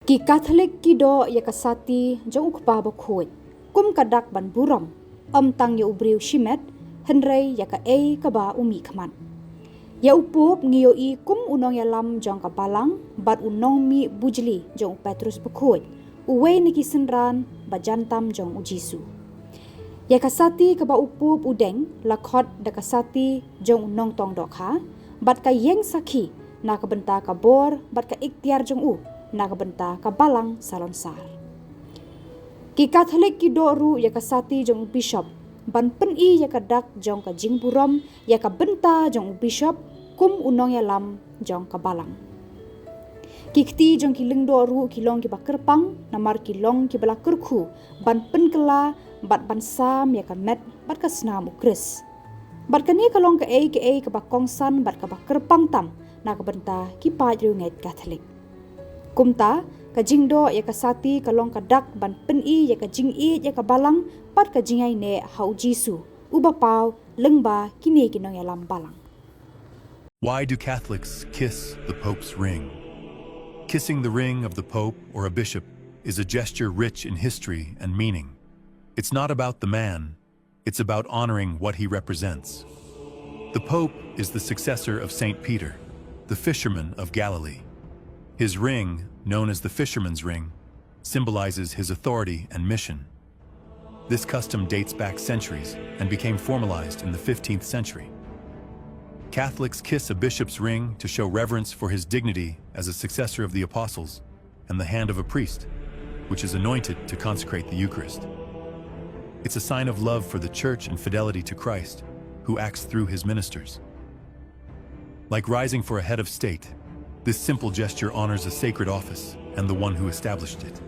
Ki Katholik ki do ya ka Sati jong ukpa Bakhuid kum kadak ban buram tang ya ubriu shimet henrei ya ka ka ba umi khaman ya upup ngiyo I kum unong ya lam jong ka balang bat unong mi bujli jong Petrus Bakhuid uwe niki senran ba jantam jong ujisu ya ka Sati ka ba upup udeng lakhot da ka Sati jong unong tong dokha bat ka yeng sakhi na ka benta ka bor bat ka ikhtiar jong u na ka benta ka balang salonsar. Ki Katholik ki doru ya ka Sati jong bishop ban pen I ya ka dak jong ka jingburam ya ka benta jong bishop kum unong ya lam jong ka balang. Ki kti jong ki ling doru ki long ki bakerpang namar ki long ki bala kerku ban pen kela bat ban sam ya ka met bat ka snam ukris. Bat ka ni ka long ka ka bakongsan bat ka bakerpang tam na ka benta ki pa nget Katholik. Kumta ka jingdo ya ka Sati ka long ka dak ban pen I ya ka jing I ya ka balang pat ka jingai ne hau jisu uba pau lengba kini kinong ya lam balang. Why do Catholics kiss the Pope's ring? Kissing the ring of the Pope or a bishop is a gesture rich in history and meaning. It's not about the man, it's about honoring what he represents. The Pope is the successor of Saint Peter, the fisherman of Galilee. His ring, known as the fisherman's ring, symbolizes his authority and mission. This custom dates back centuries and became formalized in the 15th century. Catholics kiss a bishop's ring to show reverence for his dignity as a successor of the apostles and the hand of a priest, which is anointed to consecrate the Eucharist. It's a sign of love for the Church and fidelity to Christ, who acts through his ministers. Like rising for a head of state, this simple gesture honors a sacred office and the one who established it.